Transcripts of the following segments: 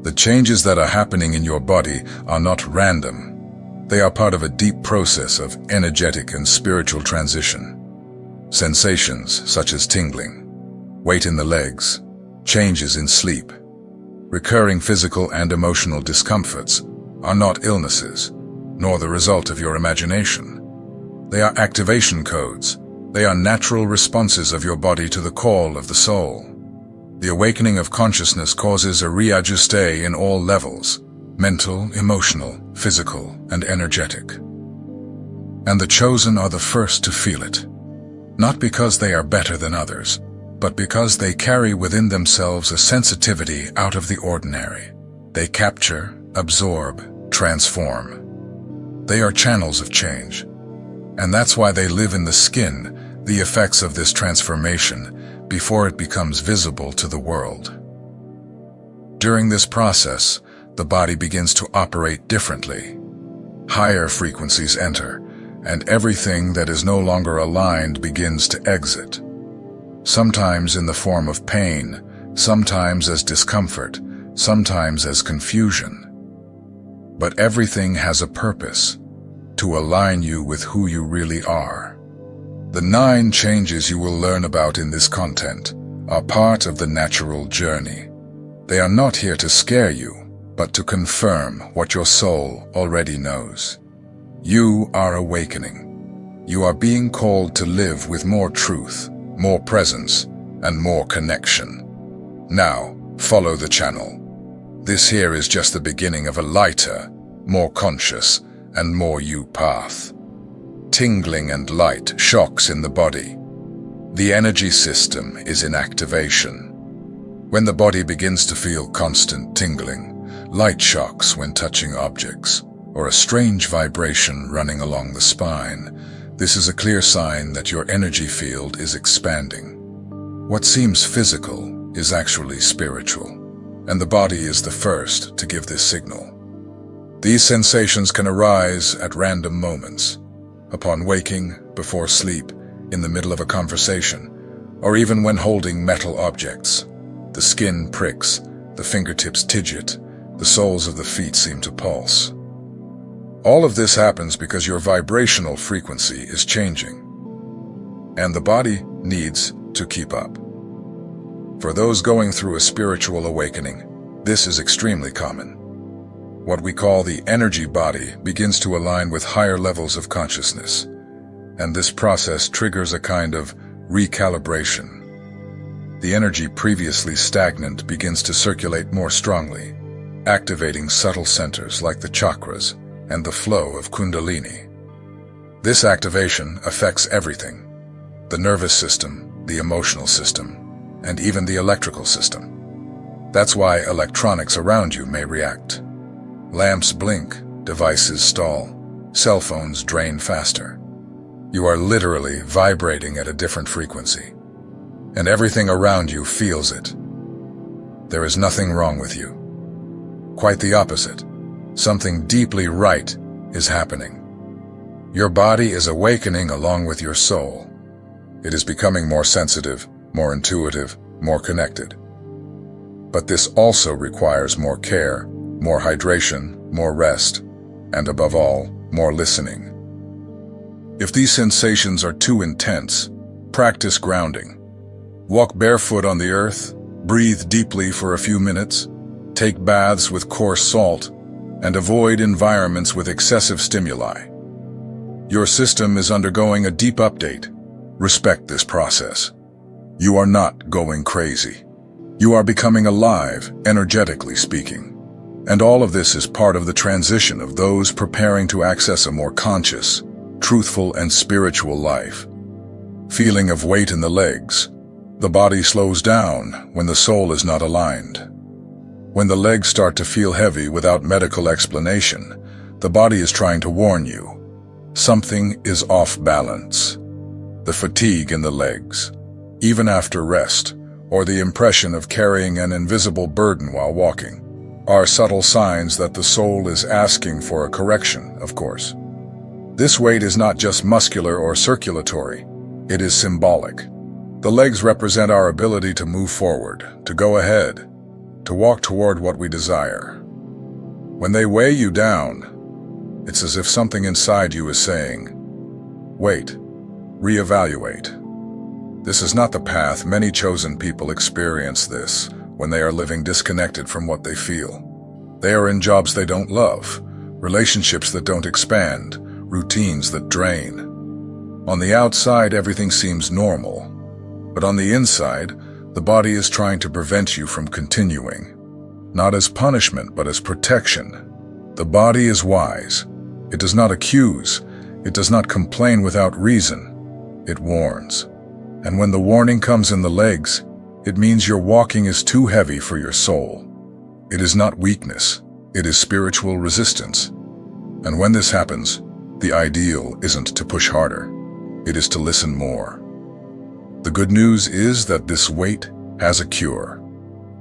The changes that are happening in your body are not random. They are part of a deep process of energetic and spiritual transition. Sensations such as tingling, weight in the legs, changes in sleep, recurring physical and emotional discomforts are not illnesses, nor the result of your imagination. They are activation codes. They are natural responses of your body to the call of the soul. The awakening of consciousness causes a reajuste in all levels: mental, emotional, physical, and energetic. And the chosen are the first to feel it. Not because they are better than others, but because they carry within themselves a sensitivity out of the ordinary. They capture, absorb, transform. They are channels of change. And that's why they live in the skin, the effects of this transformation, before it becomes visible to the world. During this process, the body begins to operate differently. Higher frequencies enter, and everything that is no longer aligned begins to exit. Sometimes in the form of pain, sometimes as discomfort, sometimes as confusion. But everything has a purpose: to align you with who you really are. The 9 changes you will learn about in this content are part of the natural journey. They are not here to scare you, but to confirm what your soul already knows. You are awakening. You are being called to live with more truth, more presence, and more connection. Now, follow the channel. This here is just the beginning of a lighter, more conscious, and more you path. Tingling and light shocks in the body. The energy system is in activation. When the body begins to feel constant tingling, light shocks when touching objects, or a strange vibration running along the spine, this is a clear sign that your energy field is expanding. What seems physical is actually spiritual, and the body is the first to give this signal. These sensations can arise at random moments, upon waking, before sleep, in the middle of a conversation, or even when holding metal objects. The skin pricks, the fingertips tidget, the soles of the feet seem to pulse. All of this happens because your vibrational frequency is changing, and the body needs to keep up. For those going through a spiritual awakening, this is extremely common. What we call the energy body begins to align with higher levels of consciousness, and this process triggers a kind of recalibration. The energy previously stagnant begins to circulate more strongly, activating subtle centers like the chakras and the flow of Kundalini. This activation affects everything: the nervous system, the emotional system, and even the electrical system. That's why electronics around you may react. Lamps blink, devices stall, cell phones drain faster. You are literally vibrating at a different frequency, and everything around you feels it. There is nothing wrong with you. Quite the opposite. Something deeply right is happening. Your body is awakening along with your soul. It is becoming more sensitive, more intuitive, more connected. But this also requires more care, more hydration, more rest, and above all, more listening. If these sensations are too intense, practice grounding. Walk barefoot on the earth, breathe deeply for a few minutes, take baths with coarse salt, and avoid environments with excessive stimuli. Your system is undergoing a deep update. Respect this process. You are not going crazy. You are becoming alive, energetically speaking. And all of this is part of the transition of those preparing to access a more conscious, truthful, and spiritual life. Feeling of weight in the legs. The body slows down when the soul is not aligned. When the legs start to feel heavy without medical explanation, the body is trying to warn you. Something is off balance. The fatigue in the legs, even after rest, or the impression of carrying an invisible burden while walking, are subtle signs that the soul is asking for a correction, of course. This weight is not just muscular or circulatory, it is symbolic. The legs represent our ability to move forward, to go ahead. to walk toward what we desire. When they weigh you down, it's as if something inside you is saying, wait, reevaluate. This is not the path. Many chosen people experience this when they are living disconnected from what they feel. They are in jobs they don't love, relationships that don't expand, routines that drain. On the outside, everything seems normal, but on the inside, the body is trying to prevent you from continuing. Not as punishment, but as protection. The body is wise. It does not accuse. It does not complain without reason. It warns. And when the warning comes in the legs, it means your walking is too heavy for your soul. It is not weakness. It is spiritual resistance. And when this happens, the ideal isn't to push harder. It is to listen more. The good news is that this weight has a cure,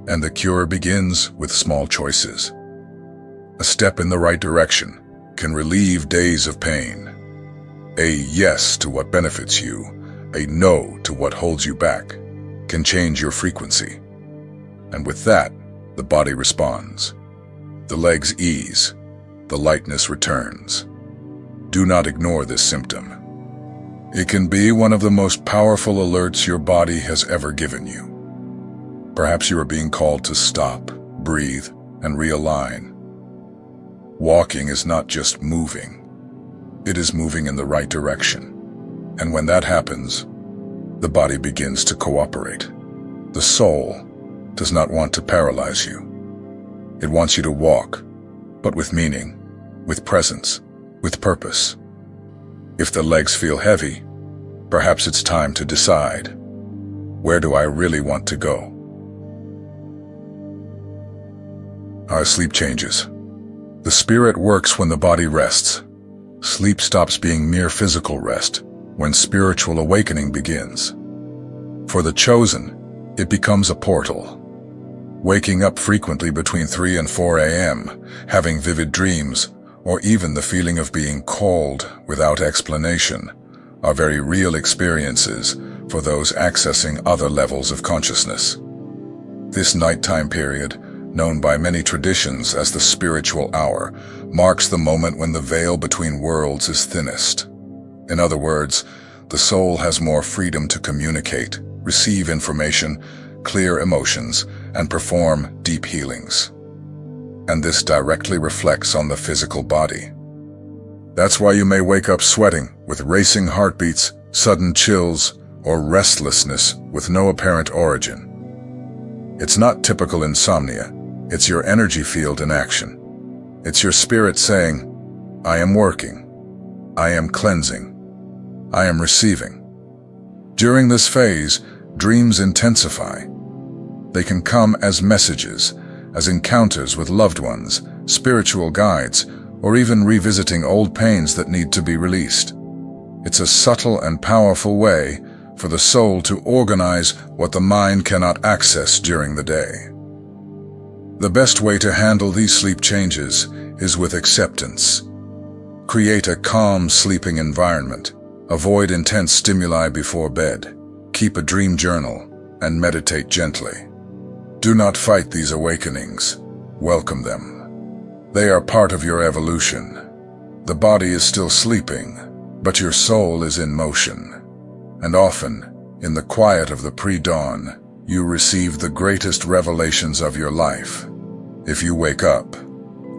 and the cure begins with small choices. A step in the right direction can relieve days of pain. A yes to what benefits you, a no to what holds you back, can change your frequency. And with that, the body responds. The legs ease. The lightness returns. Do not ignore this symptom. It can be one of the most powerful alerts your body has ever given you. Perhaps you are being called to stop, breathe, and realign. Walking is not just moving. It is moving in the right direction. And when that happens, the body begins to cooperate. The soul does not want to paralyze you. It wants you to walk, but with meaning, with presence, with purpose. If the legs feel heavy, perhaps it's time to decide, where do I really want to go? Our sleep changes. The spirit works when the body rests. Sleep stops being mere physical rest when spiritual awakening begins. For the chosen, it becomes a portal. Waking up frequently between 3 and 4 a.m., having vivid dreams, or even the feeling of being called without explanation, are very real experiences for those accessing other levels of consciousness. This nighttime period, known by many traditions as the spiritual hour, marks the moment when the veil between worlds is thinnest. In other words, the soul has more freedom to communicate, receive information, clear emotions, and perform deep healings. And this directly reflects on the physical body. That's why you may wake up sweating, with racing heartbeats, sudden chills, or restlessness with no apparent origin. It's not typical insomnia. It's your energy field in action. It's your spirit saying, I am working. I am cleansing. I am receiving. During this phase, dreams intensify. They can come as messages, as encounters with loved ones, spiritual guides, or even revisiting old pains that need to be released. It's a subtle and powerful way for the soul to organize what the mind cannot access during the day. The best way to handle these sleep changes is with acceptance. Create a calm sleeping environment. Avoid intense stimuli before bed. Keep a dream journal and meditate gently. Do not fight these awakenings. Welcome them. They are part of your evolution. The body is still sleeping, but your soul is in motion. And often, in the quiet of the pre-dawn, you receive the greatest revelations of your life. If you wake up,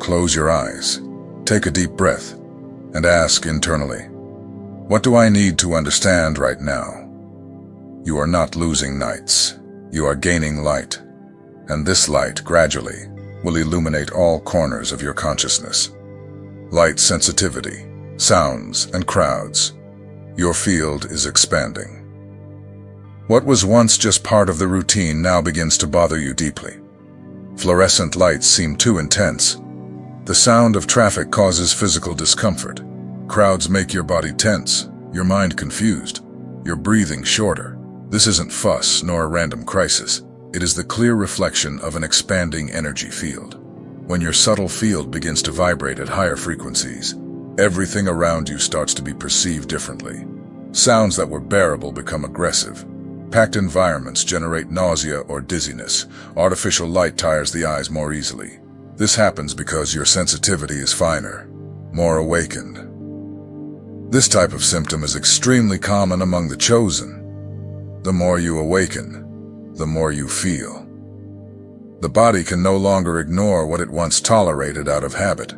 close your eyes, take a deep breath, and ask internally, what do I need to understand right now? You are not losing nights. You are gaining light. And this light, gradually, will illuminate all corners of your consciousness. Light sensitivity, sounds, and crowds. Your field is expanding. What was once just part of the routine now begins to bother you deeply. Fluorescent lights seem too intense. The sound of traffic causes physical discomfort. Crowds make your body tense, your mind confused, your breathing shorter. This isn't fuss nor a random crisis. It is the clear reflection of an expanding energy field. When your subtle field begins to vibrate at higher frequencies, everything around you starts to be perceived differently. Sounds that were bearable become aggressive. Packed environments generate nausea or dizziness. Artificial light tires the eyes more easily. This happens because your sensitivity is finer, more awakened. This type of symptom is extremely common among the chosen. The more you awaken, the more you feel. The body can no longer ignore what it once tolerated out of habit.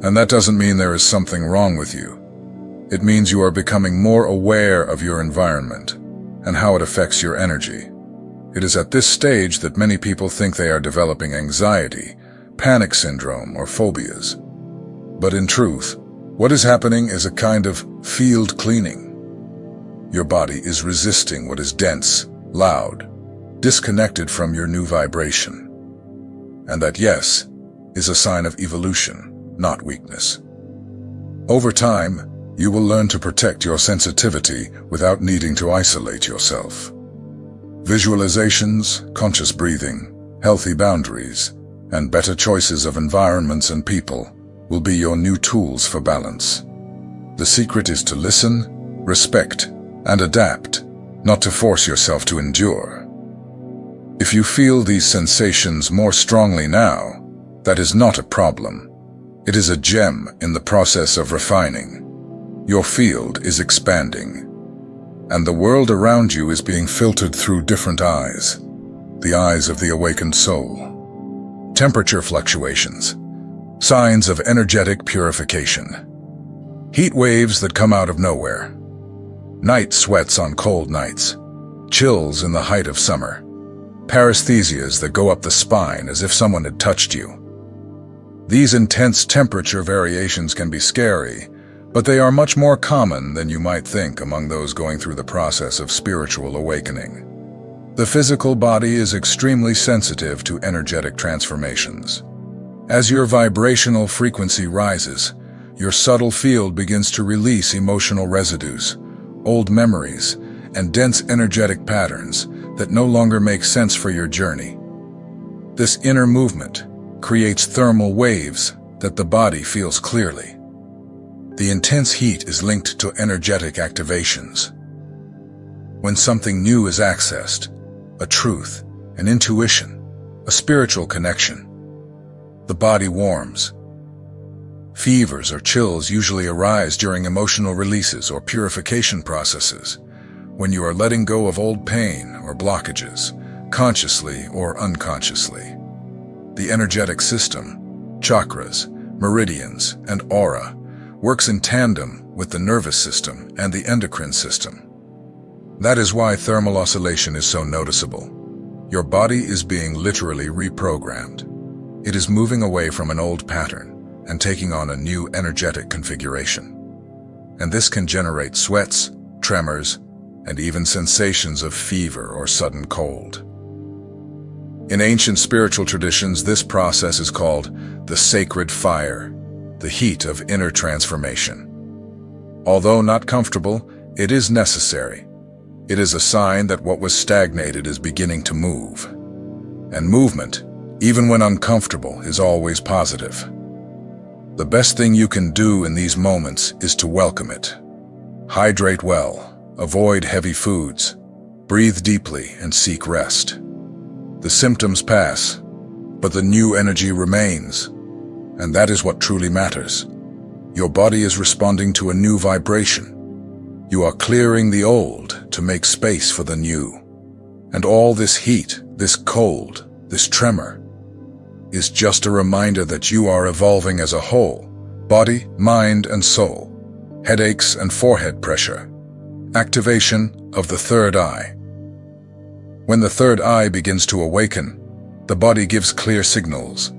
And that doesn't mean there is something wrong with you. It means you are becoming more aware of your environment and how it affects your energy. It is at this stage that many people think they are developing anxiety, panic syndrome, or phobias. But in truth, what is happening is a kind of field cleaning. Your body is resisting what is dense, loud, disconnected from your new vibration. And that, yes, is a sign of evolution, not weakness. Over time, you will learn to protect your sensitivity without needing to isolate yourself. Visualizations, conscious breathing, healthy boundaries, and better choices of environments and people will be your new tools for balance. The secret is to listen, respect, and adapt, not to force yourself to endure. If you feel these sensations more strongly now, that is not a problem. It is a gem in the process of refining. Your field is expanding, and the world around you is being filtered through different eyes, the eyes of the awakened soul. Temperature fluctuations, signs of energetic purification. Heat waves that come out of nowhere. Night sweats on cold nights. Chills in the height of summer. Paresthesias that go up the spine as if someone had touched you. These intense temperature variations can be scary, but they are much more common than you might think among those going through the process of spiritual awakening. The physical body is extremely sensitive to energetic transformations. As your vibrational frequency rises, your subtle field begins to release emotional residues, old memories, and dense energetic patterns that no longer make sense for your journey. This inner movement creates thermal waves that the body feels clearly. The intense heat is linked to energetic activations. When something new is accessed, a truth, an intuition, a spiritual connection, the body warms. Fevers or chills usually arise during emotional releases or purification processes, when you are letting go of old pain or blockages, consciously or unconsciously. The energetic system, chakras, meridians, and aura works in tandem with the nervous system and the endocrine system. That is why thermal oscillation is so noticeable. Your body is being literally reprogrammed. It is moving away from an old pattern and taking on a new energetic configuration. And this can generate sweats, tremors, and even sensations of fever or sudden cold. In ancient spiritual traditions, this process is called the sacred fire, the heat of inner transformation. Although not comfortable, it is necessary. It is a sign that what was stagnated is beginning to move. And movement, even when uncomfortable, is always positive. The best thing you can do in these moments is to welcome it. Hydrate well, avoid heavy foods, breathe deeply, and seek rest. The symptoms pass, but the new energy remains. And that is what truly matters. Your body is responding to a new vibration. You are clearing the old to make space for the new. And all this heat, this cold, this tremor, is just a reminder that you are evolving as a whole, body, mind, and soul. Headaches and forehead pressure. Activation of the third eye. When the third eye begins to awaken, the body gives clear signals.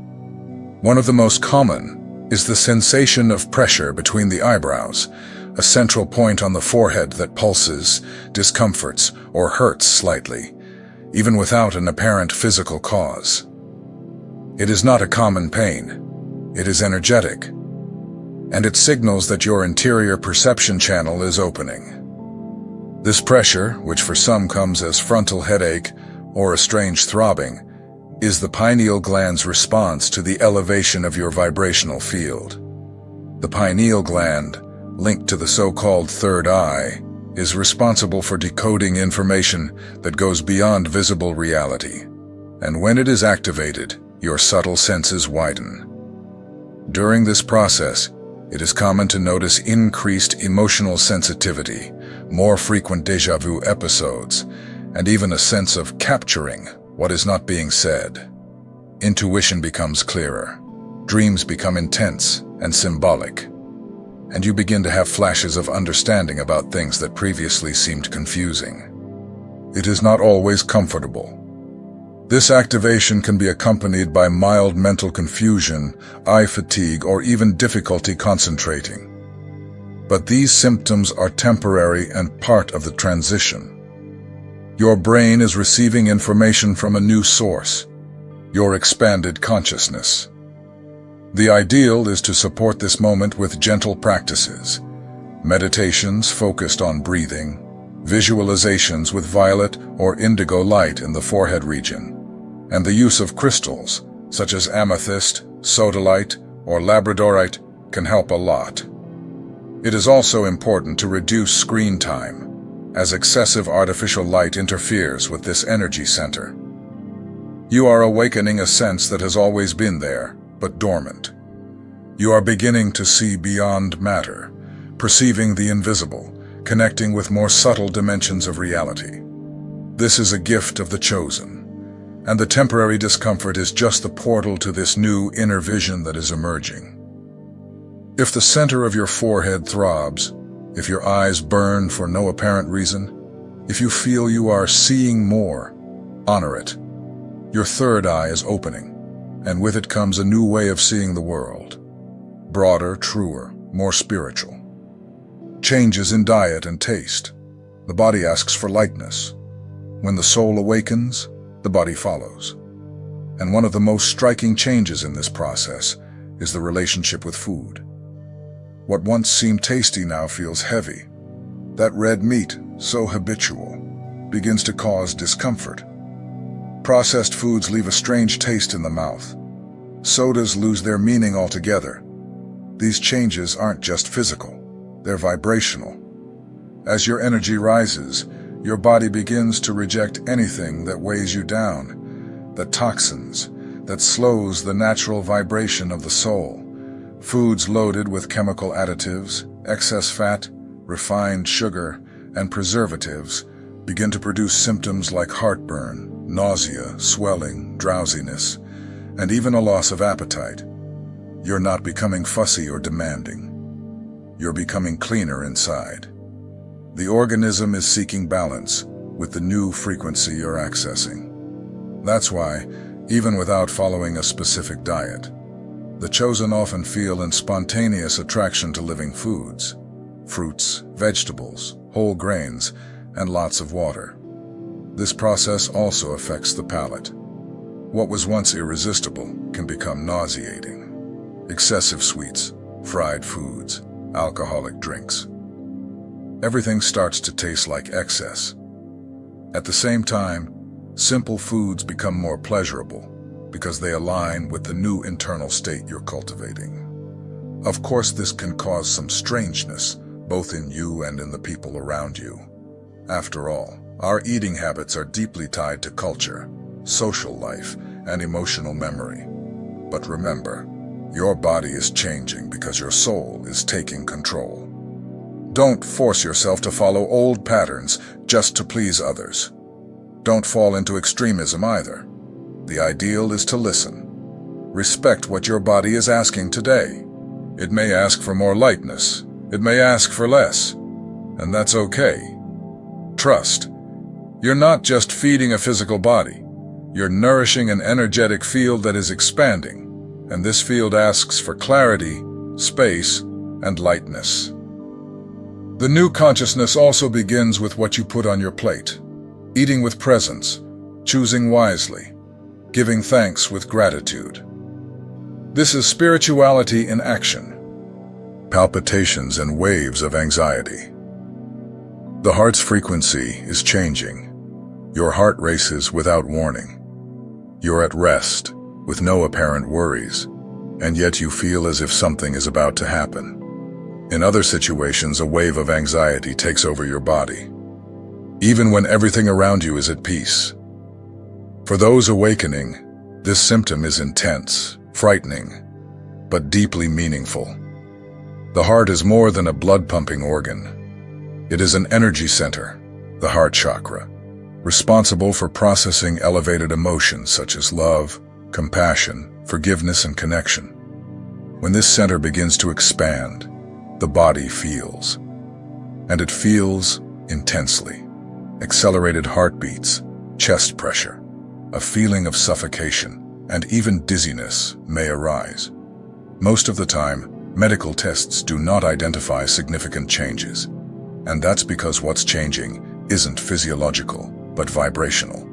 One of the most common is the sensation of pressure between the eyebrows, a central point on the forehead that pulses, discomforts, or hurts slightly, even without an apparent physical cause. It is not a common pain. It is energetic, and it signals that your interior perception channel is opening. This pressure, which for some comes as frontal headache or a strange throbbing, is the pineal gland's response to the elevation of your vibrational field. The pineal gland, linked to the so-called third eye, is responsible for decoding information that goes beyond visible reality. And when it is activated, your subtle senses widen. During this process, it is common to notice increased emotional sensitivity, more frequent déjà vu episodes, and even a sense of capturing what is not being said. Intuition becomes clearer. Dreams become intense and symbolic, and you begin to have flashes of understanding about things that previously seemed confusing. It is not always comfortable. This activation can be accompanied by mild mental confusion, eye fatigue, or even difficulty concentrating. But these symptoms are temporary and part of the transition. Your brain is receiving information from a new source, your expanded consciousness. The ideal is to support this moment with gentle practices, meditations focused on breathing, visualizations with violet or indigo light in the forehead region, and the use of crystals, such as amethyst, sodalite, or labradorite, can help a lot. It is also important to reduce screen time, as excessive artificial light interferes with this energy center. You are awakening a sense that has always been there, but dormant. You are beginning to see beyond matter, perceiving the invisible, connecting with more subtle dimensions of reality. This is a gift of the chosen, and the temporary discomfort is just the portal to this new inner vision that is emerging. If the center of your forehead throbs, if your eyes burn for no apparent reason, if you feel you are seeing more, honor it. Your third eye is opening, and with it comes a new way of seeing the world. Broader, truer, more spiritual. Changes in diet and taste. The body asks for lightness. When the soul awakens, the body follows. And one of the most striking changes in this process is the relationship with food. What once seemed tasty now feels heavy. That red meat, so habitual, begins to cause discomfort. Processed foods leave a strange taste in the mouth. Sodas lose their meaning altogether. These changes aren't just physical, they're vibrational. As your energy rises, your body begins to reject anything that weighs you down, the toxins, that slows the natural vibration of the soul. Foods loaded with chemical additives, excess fat, refined sugar, and preservatives begin to produce symptoms like heartburn, nausea, swelling, drowsiness, and even a loss of appetite. You're not becoming fussy or demanding. You're becoming cleaner inside. The organism is seeking balance with the new frequency you're accessing. That's why, even without following a specific diet, the chosen often feel a spontaneous attraction to living foods, fruits, vegetables, whole grains, and lots of water. This process also affects the palate. What was once irresistible can become nauseating. Excessive sweets, fried foods, alcoholic drinks. Everything starts to taste like excess. At the same time, simple foods become more pleasurable because they align with the new internal state you're cultivating. Of course, this can cause some strangeness, both in you and in the people around you. After all, our eating habits are deeply tied to culture, social life, and emotional memory. But remember, your body is changing because your soul is taking control. Don't force yourself to follow old patterns just to please others. Don't fall into extremism either. The ideal is to listen. Respect what your body is asking today. It may ask for more lightness. It may ask for less. And that's okay. Trust. You're not just feeding a physical body. You're nourishing an energetic field that is expanding. And this field asks for clarity, space, and lightness. The new consciousness also begins with what you put on your plate. Eating with presence, choosing wisely, giving thanks with gratitude. This is spirituality in action. Palpitations and waves of anxiety. The heart's frequency is changing. Your heart races without warning. You're at rest, with no apparent worries, and yet you feel as if something is about to happen. In other situations, a wave of anxiety takes over your body, even when everything around you is at peace. For those awakening, this symptom is intense, frightening, but deeply meaningful. The heart is more than a blood-pumping organ. It is an energy center, the heart chakra, responsible for processing elevated emotions such as love, compassion, forgiveness, and connection. When this center begins to expand, the body feels, and it feels intensely. Accelerated heartbeats, chest pressure, a feeling of suffocation, and even dizziness may arise. Most of the time, medical tests do not identify significant changes, and that's because what's changing isn't physiological, but vibrational.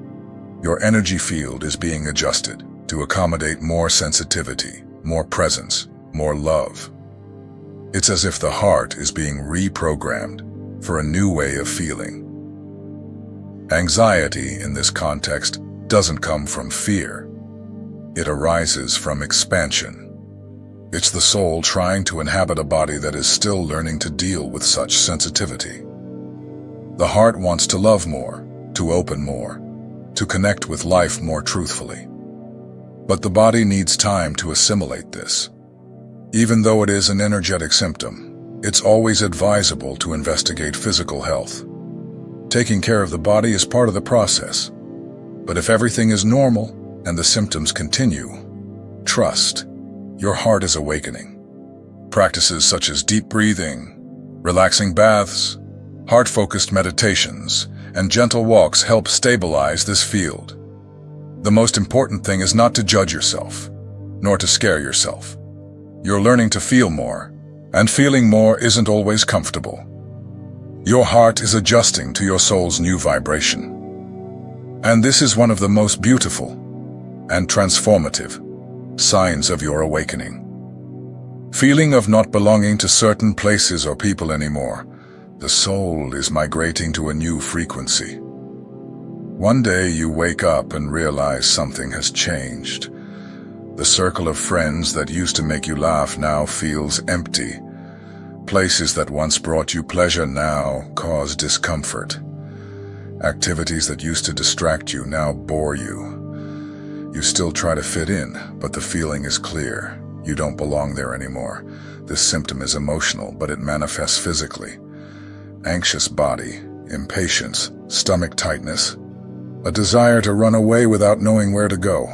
Your energy field is being adjusted to accommodate more sensitivity, more presence, more love. It's as if the heart is being reprogrammed for a new way of feeling. Anxiety, in this context, doesn't come from fear. It arises from expansion. It's the soul trying to inhabit a body that is still learning to deal with such sensitivity. The heart wants to love more, to open more, to connect with life more truthfully. But the body needs time to assimilate this. Even though it is an energetic symptom, it's always advisable to investigate physical health. Taking care of the body is part of the process. But if everything is normal and the symptoms continue, trust, your heart is awakening. Practices such as deep breathing, relaxing baths, heart-focused meditations, and gentle walks help stabilize this field. The most important thing is not to judge yourself, nor to scare yourself. You're learning to feel more, and feeling more isn't always comfortable. Your heart is adjusting to your soul's new vibration. And this is one of the most beautiful and transformative signs of your awakening. Feeling of not belonging to certain places or people anymore, the soul is migrating to a new frequency. One day you wake up and realize something has changed. The circle of friends that used to make you laugh now feels empty. Places that once brought you pleasure now cause discomfort. Activities that used to distract you now bore you. You still try to fit in, but the feeling is clear. You don't belong there anymore. This symptom is emotional, but it manifests physically. Anxious body, impatience, stomach tightness, a desire to run away without knowing where to go.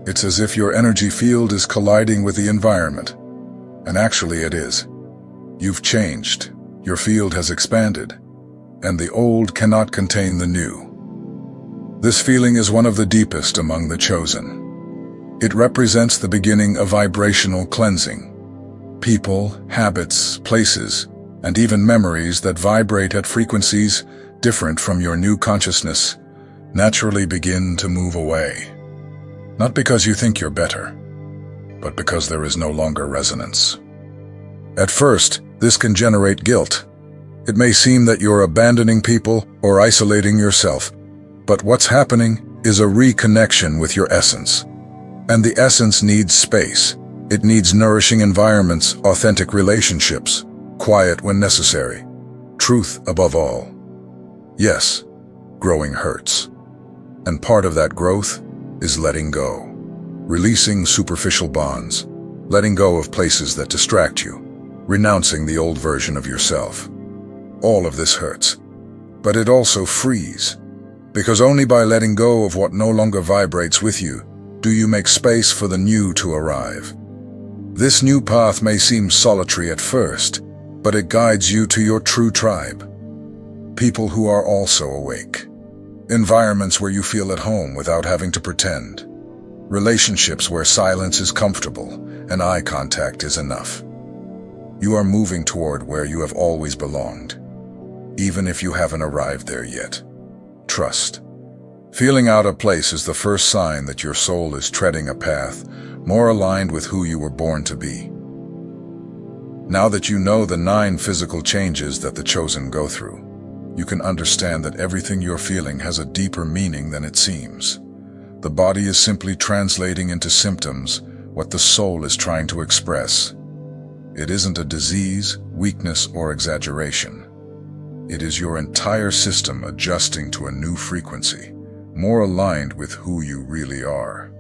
It's as if your energy field is colliding with the environment. And actually it is. You've changed. Your field has expanded. And the old cannot contain the new. This feeling is one of the deepest among the chosen. It represents the beginning of vibrational cleansing. People, habits, places, and even memories that vibrate at frequencies different from your new consciousness naturally begin to move away. Not because you think you're better, but because there is no longer resonance. At first, this can generate guilt. It may seem that you're abandoning people or isolating yourself, but what's happening is a reconnection with your essence. And the essence needs space. It needs nourishing environments, authentic relationships, quiet when necessary, truth above all. Yes, growing hurts. And part of that growth is letting go, releasing superficial bonds, letting go of places that distract you, renouncing the old version of yourself. All of this hurts, but it also frees, because only by letting go of what no longer vibrates with you do you make space for the new to arrive. This new path may seem solitary at first, but it guides you to your true tribe. People who are also awake. Environments where you feel at home without having to pretend. Relationships where silence is comfortable and eye contact is enough. You are moving toward where you have always belonged, even if you haven't arrived there yet. Trust. Feeling out of place is the first sign that your soul is treading a path more aligned with who you were born to be. Now that you know the 9 physical changes that the chosen go through, you can understand that everything you're feeling has a deeper meaning than it seems. The body is simply translating into symptoms what the soul is trying to express. It isn't a disease, weakness, or exaggeration. It is your entire system adjusting to a new frequency, more aligned with who you really are.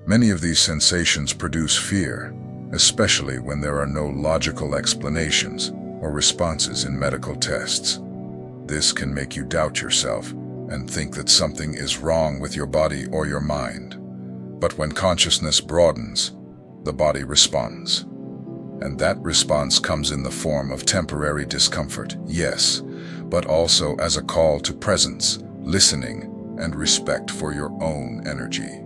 Many of these sensations produce fear, especially when there are no logical explanations or responses in medical tests. This can make you doubt yourself and think that something is wrong with your body or your mind. But when consciousness broadens, the body responds. And that response comes in the form of temporary discomfort, yes, but also as a call to presence, listening, and respect for your own energy.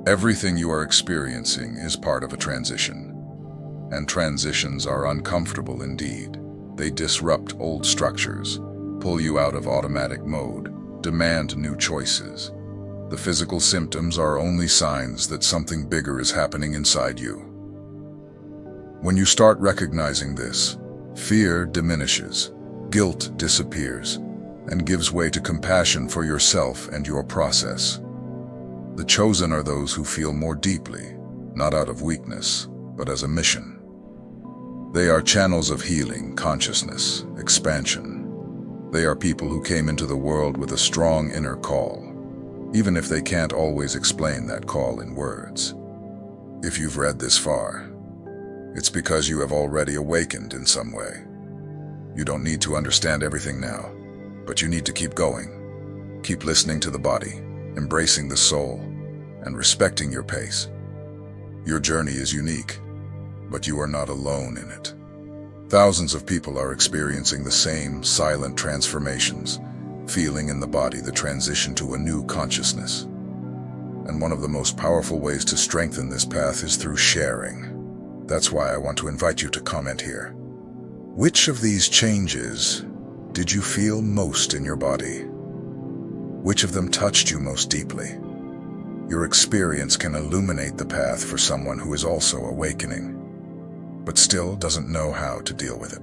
Everything you are experiencing is part of a transition. And transitions are uncomfortable indeed. They disrupt old structures, pull you out of automatic mode, demand new choices. The physical symptoms are only signs that something bigger is happening inside you. When you start recognizing this, fear diminishes, guilt disappears, and gives way to compassion for yourself and your process. The chosen are those who feel more deeply, not out of weakness, but as a mission. They are channels of healing, consciousness, expansion. They are people who came into the world with a strong inner call, even if they can't always explain that call in words. If you've read this far, it's because you have already awakened in some way. You don't need to understand everything now, but you need to keep going. Keep listening to the body, embracing the soul, and respecting your pace. Your journey is unique, but you are not alone in it. Thousands of people are experiencing the same silent transformations, feeling in the body the transition to a new consciousness. And one of the most powerful ways to strengthen this path is through sharing. That's why I want to invite you to comment here. Which of these changes did you feel most in your body? Which of them touched you most deeply? Your experience can illuminate the path for someone who is also awakening, but still doesn't know how to deal with it.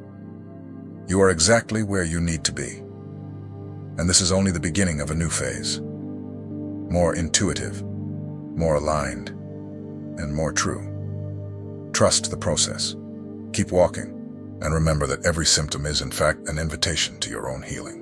You are exactly where you need to be. And this is only the beginning of a new phase. More intuitive, more aligned, and more true. Trust the process. Keep walking, and remember that every symptom is, in fact, an invitation to your own healing.